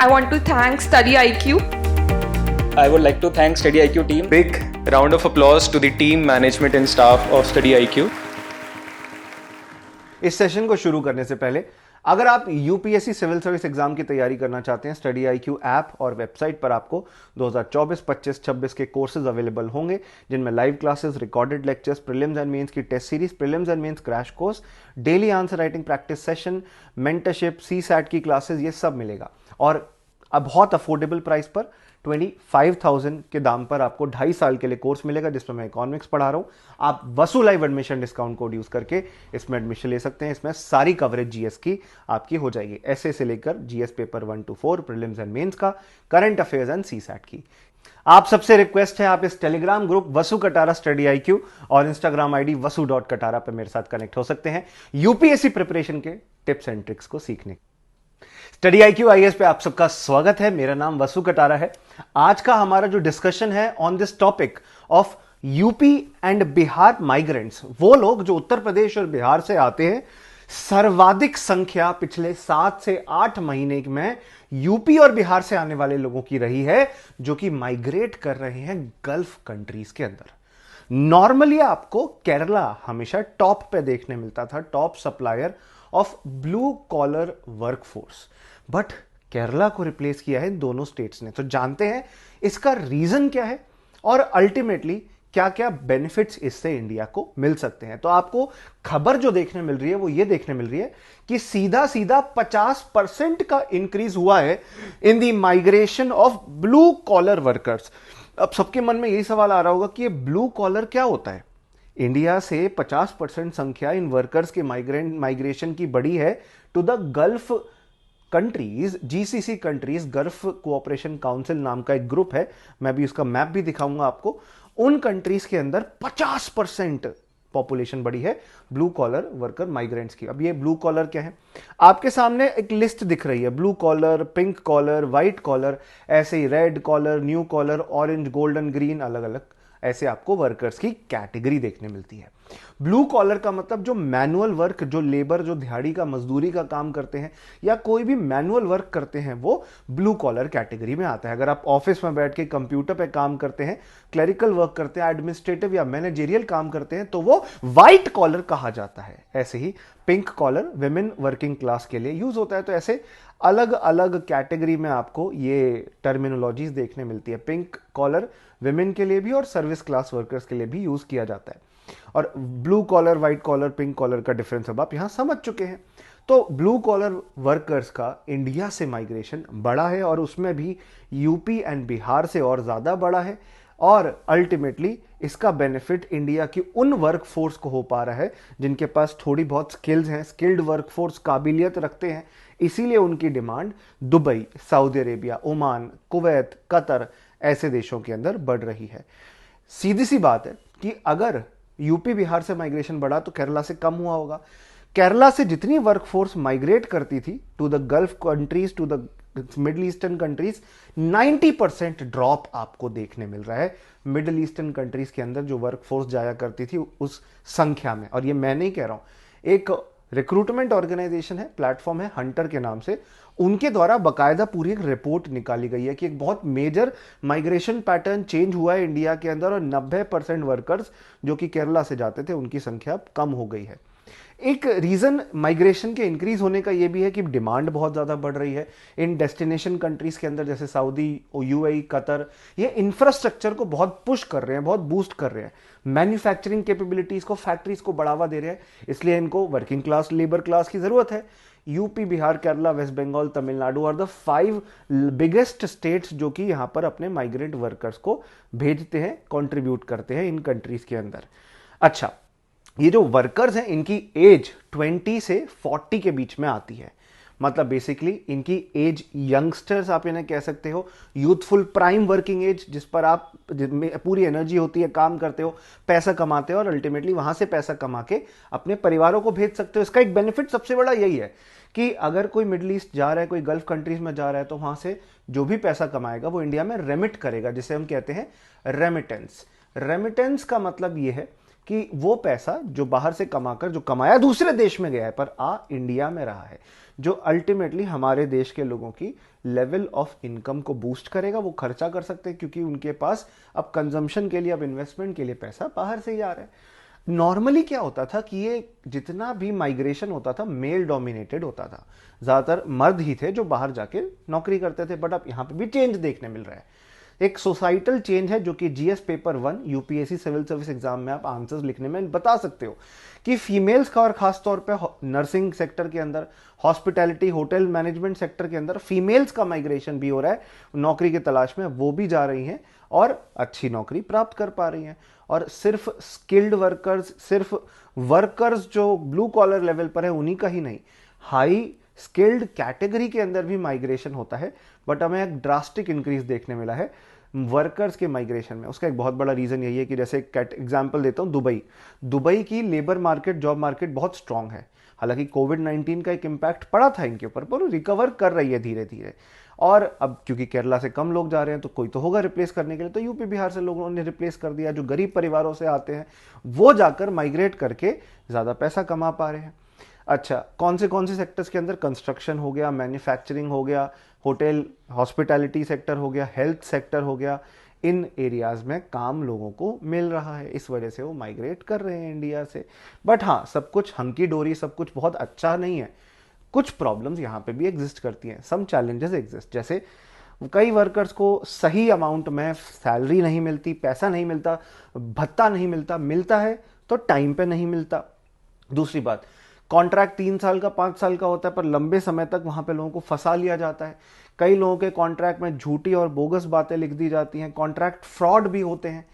I want to thank Study IQ. I would like to thank Study IQ team. Big round of applause to the team, management and staff of Study IQ. इस session को शुरू करने से पहले अगर आप UPSC civil service exam की तैयारी करना चाहते हैं, स्टडी IQ ऐप और वेबसाइट पर आपको 2024, 25, 26 के कोर्सेज अवेलेबल होंगे, जिनमें live classes, recorded lectures, prelims and mains की test series, prelims and mains crash course, daily answer writing practice session, mentorship, CSAT की क्लासेस, ये सब मिलेगा। और अब बहुत अफोर्डेबल प्राइस पर 25,000 के दाम पर आपको 2.5 साल के लिए कोर्स मिलेगा, जिसमें मैं इकोनॉमिक्स पढ़ा रहा हूं। आप Vasu live admission discount code use करके इसमें एडमिशन ले सकते हैं। इसमें सारी कवरेज जीएस की आपकी हो जाएगी, ऐसे से लेकर GS paper 1 to 4, prelims and mains का, करंट अफेयर्स एंड CSAT की। आप सबसे रिक्वेस्ट है, आप इस Telegram group Wasu Katara study IQ और इंस्टाग्राम ID wasu.katara पे मेरे साथ कनेक्ट हो सकते हैं यूपीएससी प्रिपरेशन के टिप्स एंड ट्रिक्स को सीखने। स्टडी IQ IAS पे आप सबका स्वागत है। मेरा नाम वसु कटारा है। आज का हमारा जो डिस्कशन है on this topic of UP and Bihar migrants, वो लोग जो उत्तर प्रदेश और बिहार से आते हैं, सर्वाधिक संख्या पिछले 7 से 8 महीने में यूपी और बिहार से आने वाले लोगों की रही है, जो कि माइग्रेट कर रहे हैं गल्फ कंट्रीज के अंदर। नॉर्मली आपको केरला हमेशा टॉप पे देखने मिलता था, top supplier of blue collar workforce, but Kerala को रिप्लेस किया है दोनों स्टेट्स ने। तो जानते हैं इसका रीजन क्या है और अल्टीमेटली क्या क्या बेनिफिट्स इससे इंडिया को मिल सकते हैं। तो आपको खबर जो देखने मिल रही है वो ये देखने मिल रही है कि सीधा सीधा 50% का इंक्रीज हुआ है in the migration of blue collar workers. अब सबके मन में यही सवाल आ रहा होगा कि ये ब्लू कॉलर क्या होता है। इंडिया से 50% संख्या इन वर्कर्स के माइग्रेशन की बढ़ी है to the Gulf countries, GCC countries, Gulf Cooperation Council नाम का एक ग्रुप है, मैं भी उसका मैप भी दिखाऊंगा आपको। उन कंट्रीज के अंदर 50% पॉपुलेशन बढ़ी है ब्लू कॉलर वर्कर माइग्रेंट्स की। अब ये ब्लू कॉलर क्या है, आपके सामने एक लिस्ट दिख रही है, blue collar, pink collar, white collar, ऐसे ही red collar, new collar, orange, golden, green, अलग अलग ऐसे आपको वर्कर्स की कैटेगरी देखने मिलती है। ब्लू कॉलर का मतलब जो मैनुअल वर्क, जो लेबर, जो दिहाड़ी का, मजदूरी का काम करते हैं या कोई भी मैनुअल वर्क करते हैं, वो ब्लू कॉलर कैटेगरी में आता है। अगर आप ऑफिस में बैठ के कंप्यूटर पे काम करते हैं, क्लरिकल वर्क करते हैं, एडमिनिस्ट्रेटिव या मैनेजेरियल काम करते हैं, तो वो व्हाइट कॉलर कहा जाता है। ऐसे ही pink collar women working class के लिए यूज होता है। तो ऐसे अलग अलग कैटेगरी में आपको ये टर्मिनोलॉजीज देखने मिलती है। पिंक कॉलर विमेन के लिए भी और सर्विस क्लास वर्कर्स के लिए भी यूज किया जाता है। और blue collar, white collar, pink collar का डिफरेंस अब आप यहां समझ चुके हैं। तो ब्लू कॉलर वर्कर्स का इंडिया से माइग्रेशन बड़ा है और उसमें भी यूपी एंड बिहार से और ज्यादा बड़ा है। और अल्टीमेटली इसका बेनिफिट इंडिया की उन वर्कफोर्स को हो पा रहा है जिनके पास थोड़ी बहुत स्किल्स हैं, स्किल्ड वर्कफोर्स, काबिलियत रखते हैं। इसीलिए उनकी demand Dubai, Saudi Arabia, Oman, Kuwait, Qatar ऐसे देशों के अंदर बढ़ रही है। सीधी सी बात है कि अगर यूपी बिहार से माइग्रेशन बढ़ा तो केरला से कम हुआ होगा। केरला से जितनी वर्कफोर्स माइग्रेट करती थी to the Gulf countries, to the Middle Eastern countries, 90% drop आपको देखने मिल रहा है मिडिल ईस्टर्न कंट्रीज के अंदर जो वर्कफोर्स जाया करती थी उस संख्या में। और ये मैं नहीं कह रहा हूं, एक रिक्रूटमेंट ऑर्गेनाइजेशन है, प्लेटफॉर्म है हंटर के नाम से, उनके द्वारा बकायदा पूरी एक रिपोर्ट निकाली गई है कि एक बहुत मेजर माइग्रेशन पैटर्न चेंज हुआ है इंडिया के अंदर और 90% वर्कर्स जो कि केरला से जाते थे उनकी संख्या कम हो गई है। एक रीजन माइग्रेशन के इंक्रीज होने का यह भी है कि डिमांड बहुत ज्यादा बढ़ रही है इन डेस्टिनेशन कंट्रीज के अंदर, जैसे सऊदी, UAE, कतर। ये इंफ्रास्ट्रक्चर को बहुत पुश कर रहे हैं, बहुत बूस्ट कर रहे हैं, मैन्युफैक्चरिंग कैपेबिलिटीज को, फैक्ट्रीज को बढ़ावा दे रहे हैं। इसलिए इनको वर्किंग क्लास, लेबर क्लास की जरूरत है। यूपी, बिहार, केरला, वेस्ट बंगाल, तमिलनाडु और द 5 बिगेस्ट स्टेट्स जो कि यहां पर अपने माइग्रेंट वर्कर्स को भेजते हैं, कंट्रीब्यूट करते हैं इन कंट्रीज के अंदर। अच्छा, ये जो वर्कर्स हैं इनकी एज 20 से 40 के बीच में आती है। मतलब बेसिकली इनकी एज, यंगस्टर्स आप इन्हें कह सकते हो, यूथफुल प्राइम वर्किंग एज, जिस पर आप पूरी एनर्जी होती है, काम करते हो, पैसा कमाते हो और अल्टीमेटली वहां से पैसा कमा के अपने परिवारों को भेज सकते हो। इसका एक बेनिफिट सबसे बड़ा यही है कि अगर कोई मिडिल ईस्ट जा रहा है, कोई गल्फ कंट्रीज में जा रहा है, तो वहां से जो भी पैसा कमाएगा वो इंडिया में रेमिट करेगा, जिसे हम कहते हैं रेमिटेंस। रेमिटेंस का मतलब यह है कि वो पैसा जो बाहर से कमाकर जो कमाया दूसरे देश में गया है पर आ इंडिया में रहा है, जो अल्टीमेटली हमारे देश के लोगों की लेवल ऑफ इनकम को बूस्ट करेगा। वो खर्चा कर सकते हैं क्योंकि उनके पास अब कंजम्पशन के लिए, अब इन्वेस्टमेंट के लिए पैसा बाहर से ही आ रहा है। नॉर्मली क्या होता था कि ये जितना भी माइग्रेशन होता था मेल डोमिनेटेड होता था, ज्यादातर मर्द ही थे जो बाहर जाके नौकरी करते थे। बट अब यहां पे भी चेंज देखने मिल रहा है, एक सोसाइटल चेंज है जो कि GS paper 1 UPSC civil service exam में आप आंसर्स लिखने में बता सकते हो कि फीमेल्स का और खासतौर पे नर्सिंग सेक्टर के अंदर, हॉस्पिटैलिटी, होटल मैनेजमेंट सेक्टर के अंदर फीमेल्स का माइग्रेशन भी हो रहा है नौकरी की तलाश में। वो भी जा रही हैं और अच्छी नौकरी प्राप्त कर पा रही हैं। और सिर्फ स्किल्ड वर्कर्स, सिर्फ वर्कर्स जो ब्लू कॉलर लेवल पर है उन्हीं का ही नहीं, हाई स्किल्ड कैटेगरी के अंदर भी माइग्रेशन होता है। बट हमें एक ड्रास्टिक इंक्रीज देखने मिला है वर्कर्स के माइग्रेशन में। उसका एक बहुत बड़ा रीजन यही है कि जैसे एग्जांपल देता हूं, दुबई की लेबर मार्केट, जॉब मार्केट बहुत स्ट्रांग है। हालांकि कोविड-19 का एक इम्पैक्ट पड़ा था इनके ऊपर, पर रिकवर कर रही है धीरे धीरे। और अब क्योंकि केरला से कम लोग जा रहे हैं तो कोई तो होगा रिप्लेस करने के लिए, तो यूपी बिहार से लोगों ने रिप्लेस कर दिया। जो गरीब परिवारों से आते हैं वो जाकर माइग्रेट करके ज्यादा पैसा कमा पा रहे हैं। अच्छा, कौन से सेक्टर्स के अंदर? कंस्ट्रक्शन हो गया, मैन्युफैक्चरिंग हो गया, होटल हॉस्पिटैलिटी सेक्टर हो गया, हेल्थ सेक्टर हो गया। इन एरियाज में काम लोगों को मिल रहा है, इस वजह से वो माइग्रेट कर रहे हैं इंडिया से। बट हाँ, सब कुछ हंकी डोरी, सब कुछ बहुत अच्छा नहीं है। कुछ प्रॉब्लम्स यहाँ पे भी एग्जिस्ट करती हैं, सम चैलेंजेस एग्जिस्ट। जैसे कई वर्कर्स को सही अमाउंट में सैलरी नहीं मिलती, पैसा नहीं मिलता, भत्ता नहीं मिलता, मिलता है तो टाइम पे नहीं मिलता। दूसरी बात, कॉन्ट्रैक्ट 3 साल का, 5 साल का होता है, पर लंबे समय तक वहां पे लोगों को फंसा लिया जाता है। कई लोगों के कॉन्ट्रैक्ट में झूठी और बोगस बातें लिख दी जाती हैं, कॉन्ट्रैक्ट फ्रॉड भी होते हैं।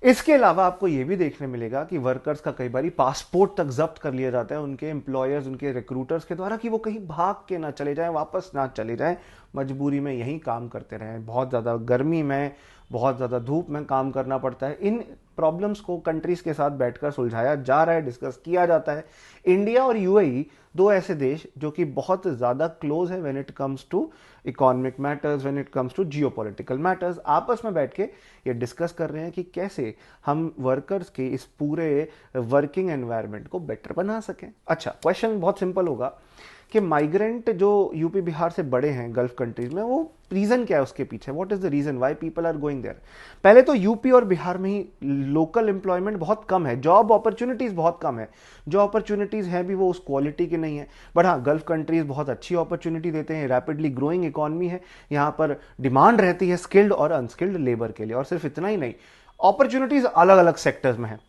इसके अलावा आपको यह भी देखने मिलेगा कि वर्कर्स का कई बार पासपोर्ट तक जब्त कर लिया जाता है उनके एम्प्लॉयर्स, उनके रिक्रूटर्स के द्वारा, कि वो कहीं भाग के ना चले जाएं, वापस ना चले जाएं, मजबूरी में यहीं काम करते रहें। बहुत ज़्यादा गर्मी में, बहुत ज़्यादा धूप में काम करना पड़ता है। इन प्रॉब्लम्स को कंट्रीज के साथ बैठकर सुलझाया जा रहा है, डिस्कस किया जाता है। इंडिया और यूएई दो ऐसे देश जो कि बहुत ज़्यादा क्लोज है when it comes to economic matters, when it comes to geopolitical matters, आपस में बैठ के ये डिस्कस कर रहे हैं कि कैसे हम वर्कर्स के इस पूरे वर्किंग एनवायरनमेंट को बेटर बना सकें। अच्छा, क्वेश्चन बहुत सिंपल होगा कि माइग्रेंट जो यूपी बिहार से बड़े हैं गल्फ कंट्रीज में, वो रीजन क्या है उसके पीछे? What is the reason why people are going there? पहले तो यूपी और बिहार में ही लोकल एम्प्लॉयमेंट बहुत कम है, जॉब अपॉर्चुनिटीज बहुत कम है। जो अपॉर्चुनिटीज हैं भी वो उस क्वालिटी की नहीं है। बट हाँ, गल्फ कंट्रीज बहुत अच्छी अपॉर्चुनिटी देते हैं, रैपिडली ग्रोइंग इकोनॉमी है, यहाँ पर डिमांड रहती है स्किल्ड और अनस्किल्ड लेबर के लिए। और सिर्फ इतना ही नहीं, अपॉर्चुनिटीज अलग अलग सेक्टर्स में है,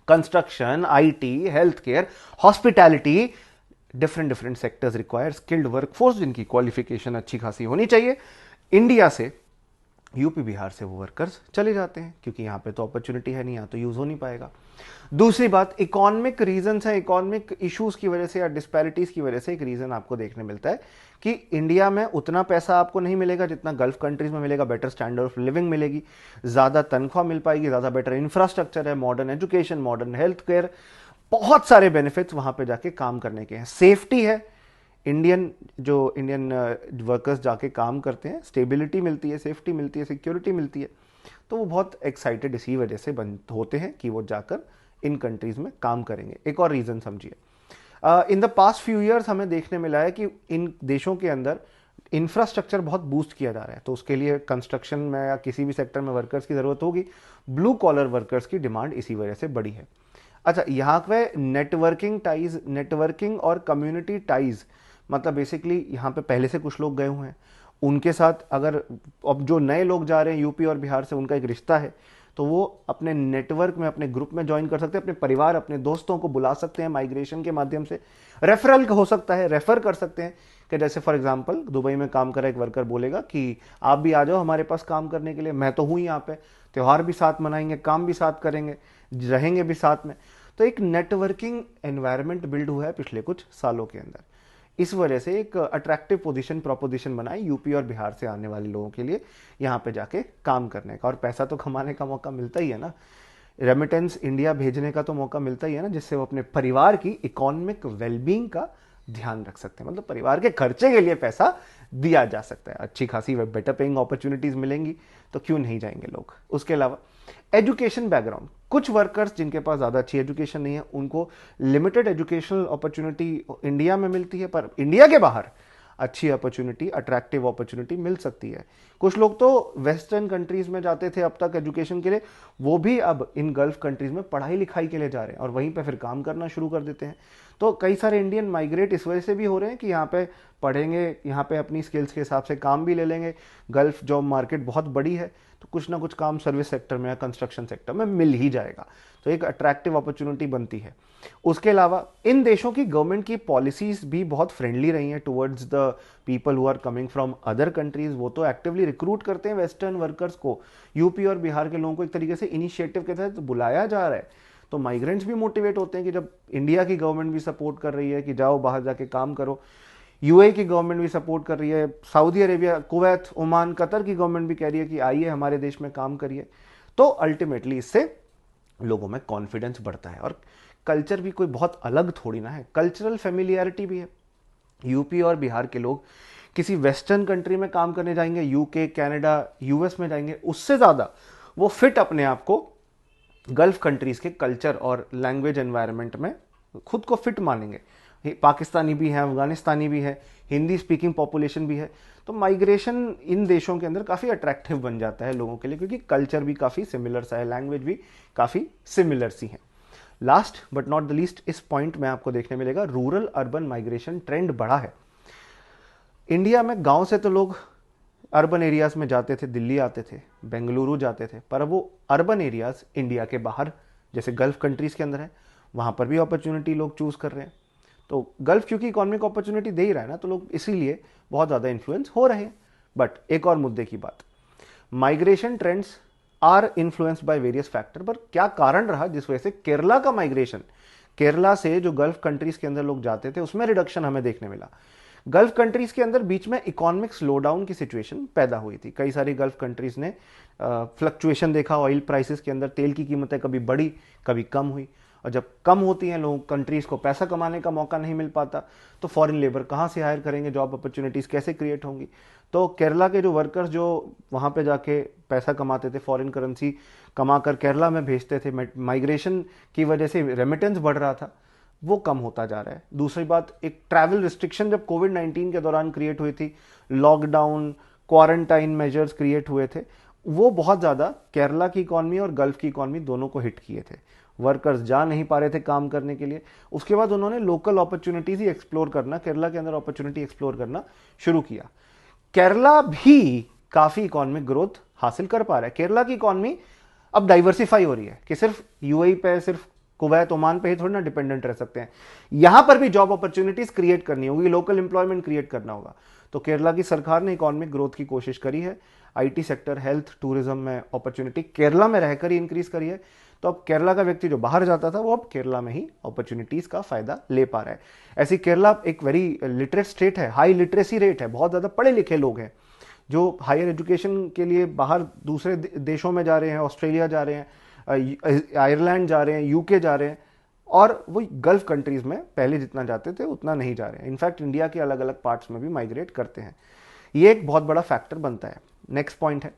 construction, IT, health care, hospitality, different sectors require skilled workforce जिनकी क्वालिफिकेशन अच्छी खासी होनी चाहिए। इंडिया से, यूपी बिहार से वो वर्कर्स चले जाते हैं क्योंकि यहाँ पे तो अपॉर्चुनिटी है नहीं, यहाँ तो यूज हो नहीं पाएगा। दूसरी बात, इकोनॉमिक रीजंस है, इकोनॉमिक इश्यूज की वजह से या डिस्पैरिटीज की वजह से एक रीजन आपको देखने मिलता है कि इंडिया में उतना पैसा आपको नहीं मिलेगा जितना गल्फ कंट्रीज में मिलेगा। बेटर स्टैंडर्ड ऑफ लिविंग मिलेगी, ज्यादा तनख्वाह मिल पाएगी, ज्यादा बेटर इंफ्रास्ट्रक्चर है, modern education, modern health care, बहुत सारे बेनिफिट्स वहां पे जाके काम करने के हैं। सेफ्टी है, इंडियन वर्कर्स जाके काम करते हैं, स्टेबिलिटी मिलती है, सेफ्टी मिलती है, सिक्योरिटी मिलती है, तो वो बहुत एक्साइटेड इसी वजह से होते हैं कि वो जाकर इन कंट्रीज में काम करेंगे। एक और रीजन समझिए, in the past few years हमें देखने मिला है कि इन देशों के अंदर इंफ्रास्ट्रक्चर बहुत बूस्ट किया जा रहा है, तो उसके लिए कंस्ट्रक्शन में या किसी भी सेक्टर में वर्कर्स की जरूरत होगी। ब्लू कॉलर वर्कर्स की डिमांड इसी वजह से बढ़ी है। अच्छा, यहाँ पे नेटवर्किंग और कम्युनिटी टाइज, मतलब बेसिकली यहाँ पे पहले से कुछ लोग गए हुए हैं, उनके साथ अगर अब जो नए लोग जा रहे हैं यूपी और बिहार से, उनका एक रिश्ता है, तो वो अपने नेटवर्क में, अपने ग्रुप में ज्वाइन कर सकते हैं, अपने परिवार, अपने दोस्तों को बुला सकते हैं माइग्रेशन के माध्यम से। रेफरल हो सकता है, रेफर कर सकते हैं कि जैसे फॉर एग्जांपल दुबई में काम कर रहा एक वर्कर बोलेगा कि आप भी आ जाओ हमारे पास काम करने के लिए, मैं तो हूँ यहाँ पे, त्यौहार भी साथ मनाएंगे, काम भी साथ करेंगे, रहेंगे भी साथ में। तो एक नेटवर्किंग एनवायरनमेंट बिल्ड हुआ है पिछले कुछ सालों के अंदर। इस वजह से एक अट्रैक्टिव प्रॉपोजिशन बनाई यूपी और बिहार से आने वाले लोगों के लिए यहाँ पे जाके काम करने का, और पैसा तो कमाने का मौका मिलता ही है ना, रेमिटेंस इंडिया भेजने का तो मौका मिलता ही है ना, जिससे वो अपने परिवार की इकोनॉमिक वेलबींग का ध्यान रख सकते हैं। मतलब परिवार के खर्चे के लिए पैसा दिया जा सकता है, अच्छी खासी बेटर पेइंग अपॉर्चुनिटीज मिलेंगी तो क्यों नहीं जाएंगे लोग। उसके अलावा एजुकेशन बैकग्राउंड, कुछ वर्कर्स जिनके पास ज़्यादा अच्छी एजुकेशन नहीं है उनको लिमिटेड एजुकेशनल अपॉर्चुनिटी इंडिया में मिलती है, पर इंडिया के बाहर अच्छी अपॉर्चुनिटी, अट्रैक्टिव अपॉर्चुनिटी मिल सकती है। कुछ लोग तो वेस्टर्न कंट्रीज में जाते थे अब तक एजुकेशन के लिए, वो भी अब इन गल्फ कंट्रीज में पढ़ाई लिखाई के लिए जा रहे हैं और वहीं पे फिर काम करना शुरू कर देते हैं। तो कई सारे इंडियन माइग्रेट इस वजह से भी हो रहे हैं कि यहाँ पे पढ़ेंगे, यहाँ पे अपनी स्किल्स के हिसाब से काम भी ले लेंगे। गल्फ जॉब मार्केट बहुत बड़ी है, तो कुछ ना कुछ काम सर्विस सेक्टर में या कंस्ट्रक्शन सेक्टर में मिल ही जाएगा, तो एक अट्रैक्टिव अपॉर्चुनिटी बनती है। उसके अलावा इन देशों की गवर्नमेंट की पॉलिसीज भी बहुत फ्रेंडली रही हैं towards the people who are coming from other countries. वो तो एक्टिवली रिक्रूट करते हैं वेस्टर्न वर्कर्स को। यूपी और बिहार के लोगों को एक तरीके से इनिशिएटिव के तहत बुलाया जा रहा है, तो माइग्रेंट्स भी मोटिवेट होते हैं कि जब इंडिया की गवर्नमेंट भी सपोर्ट कर रही है कि जाओ बाहर जाके काम करो, यूएई की गवर्नमेंट भी सपोर्ट कर रही है, Saudi Arabia, Kuwait, Oman, Qatar की गवर्नमेंट भी कह रही है कि आइए हमारे देश में काम करिए, तो अल्टीमेटली इससे लोगों में कॉन्फिडेंस बढ़ता है। और कल्चर भी कोई बहुत अलग थोड़ी ना है, कल्चरल फेमिलियरिटी भी है। यूपी और बिहार के लोग किसी वेस्टर्न कंट्री में काम करने जाएंगे, यूके, कनाडा, यूएस में जाएंगे, उससे ज़्यादा वो फिट अपने आप को गल्फ कंट्रीज के कल्चर और लैंग्वेज एनवायरनमेंट में खुद को फिट मानेंगे। पाकिस्तानी भी है, अफगानिस्तानी भी है, हिंदी स्पीकिंग पॉपुलेशन भी है, तो माइग्रेशन इन देशों के अंदर काफ़ी अट्रैक्टिव बन जाता है लोगों के लिए, क्योंकि कल्चर भी काफ़ी सिमिलर सा है, लैंग्वेज भी काफ़ी सिमिलर सी है। Last but not the least, इस पॉइंट में आपको देखने मिलेगा रूरल अर्बन माइग्रेशन ट्रेंड बढ़ा है। इंडिया में गांव से तो लोग अर्बन एरियाज में जाते थे, दिल्ली आते थे, बेंगलुरु जाते थे, पर अब वो अर्बन एरियाज इंडिया के बाहर जैसे गल्फ कंट्रीज के अंदर है, वहां पर भी अपॉर्चुनिटी लोग चूज कर रहे हैं। तो गल्फ क्योंकि इकोनॉमिक अपॉर्चुनिटी दे ही रहा है ना, तो लोग इसीलिए बहुत ज़्यादा इन्फ्लुएंस हो रहे हैं। बट एक और मुद्दे की बात, migration trends are influenced by various factor, पर क्या कारण रहा जिस वजह से केरला का माइग्रेशन, केरला से जो गल्फ कंट्रीज के अंदर लोग जाते थे उसमें रिडक्शन हमें देखने मिला। गल्फ कंट्रीज के अंदर बीच में इकोनॉमिक स्लोडाउन की सिचुएशन पैदा हुई थी। कई सारी गल्फ कंट्रीज ने फ्लक्चुएशन देखा, ऑयल प्राइसेस के अंदर तेल की कीमतें कभी बढ़ी कभी कम हुई, और जब कम होती हैं लोग, कंट्रीज को पैसा कमाने का मौका नहीं मिल पाता, तो फॉरेन लेबर कहाँ से हायर करेंगे, जॉब अपॉर्चुनिटीज़ कैसे क्रिएट होंगी। तो केरला के जो वर्कर्स जो वहाँ पे जाके पैसा कमाते थे, फॉरेन करेंसी कमा कर केरला में भेजते थे, माइग्रेशन की वजह से रेमिटेंस बढ़ रहा था, वो कम होता जा रहा है। दूसरी बात, एक ट्रैवल रिस्ट्रिक्शन जब कोविड-19 के दौरान क्रिएट हुई थी, लॉकडाउन, क्वारंटाइन मेजर्स क्रिएट हुए थे, वो बहुत ज़्यादा केरला की इकॉनमी और गल्फ की इकॉनमी दोनों को हिट किए थे। वर्कर्स जा नहीं पा रहे थे काम करने के लिए। उसके बाद उन्होंने लोकल अपॉर्चुनिटीज ही एक्सप्लोर करना, केरला के अंदर अपॉर्चुनिटी एक्सप्लोर करना शुरू किया। केरला भी काफ़ी इकॉनमिक ग्रोथ हासिल कर पा रहा है। केरला की इकॉनमी अब डाइवर्सिफाई हो रही है कि सिर्फ यूएई पे, सिर्फ कुवैत, ओमान पे ही थोड़ी ना डिपेंडेंट रह सकते हैं, यहां पर भी जॉब अपॉर्चुनिटीज क्रिएट करनी होगी, लोकल एम्प्लॉयमेंट क्रिएट करना होगा। तो केरला की सरकार ने इकोनॉमिक ग्रोथ की कोशिश करी है। आईटी सेक्टर, हेल्थ, टूरिज्म में अपॉर्चुनिटी केरला में रहकर ही इंक्रीज करी है। तो अब केरला का व्यक्ति जो बाहर जाता था वो अब केरला में ही अपॉर्चुनिटीज का फायदा ले पा रहा है। ऐसी केरला एक वेरी लिटरेट स्टेट है, हाई लिटरेसी रेट है, बहुत ज्यादा पढ़े लिखे लोग हैं जो हायर एजुकेशन के लिए बाहर दूसरे देशों में जा रहे हैं, ऑस्ट्रेलिया जा रहे हैं, आयरलैंड जा रहे हैं, यूके जा रहे हैं, और वो गल्फ कंट्रीज में पहले जितना जाते थे उतना नहीं जा रहे हैं। इनफैक्ट इंडिया के अलग अलग पार्ट्स में भी माइग्रेट करते हैं। ये एक बहुत बड़ा फैक्टर बनता है। नेक्स्ट पॉइंट है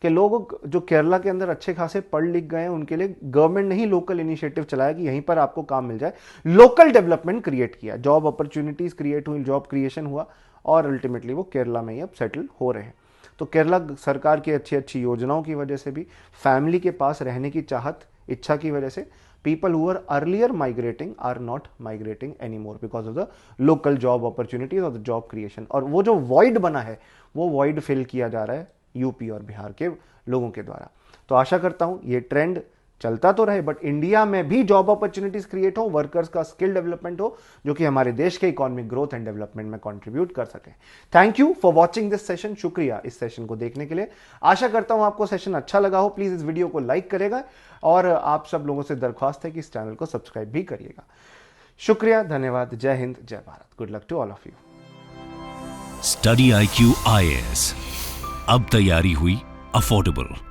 कि लोग जो केरला के अंदर अच्छे खासे पढ़ लिख गए हैं उनके लिए गवर्नमेंट ने ही लोकल इनिशिएटिव चलाया कि यहीं पर आपको काम मिल जाए, लोकल डेवलपमेंट क्रिएट किया, जॉब अपॉर्चुनिटीज क्रिएट हुई, जॉब क्रिएशन हुआ, और अल्टीमेटली वो केरला में ही अब सेटल हो रहे हैं। तो केरला सरकार की अच्छी अच्छी योजनाओं की वजह से भी, फैमिली के पास रहने की चाहत, इच्छा की वजह से, people who were earlier migrating are not migrating anymore because of the local job opportunities or the job creation। और वो जो void बना है वो void fill किया जा रहा है यूपी और बिहार के लोगों के द्वारा। तो आशा करता हूं ये ट्रेंड चलता तो रहे, बट इंडिया में भी जॉब अपॉर्चुनिटीज क्रिएट हो, वर्कर्स का स्किल डेवलपमेंट हो, जो कि हमारे देश के इकोनॉमिक ग्रोथ एंड डेवलपमेंट में कंट्रीब्यूट कर सके। Thank you for watching this session. शुक्रिया इस सेशन को देखने के लिए। आशा करता हूं आपको सेशन अच्छा लगा हो। प्लीज इस वीडियो को लाइक करेगा, और आप सब लोगों से दरख्वास्त है कि इस चैनल को सब्सक्राइब भी करिएगा। शुक्रिया, धन्यवाद, जय हिंद, जय Bharat. Good luck to all of you. स्टडी IQ IAS, अब तैयारी हुई अफोर्डेबल।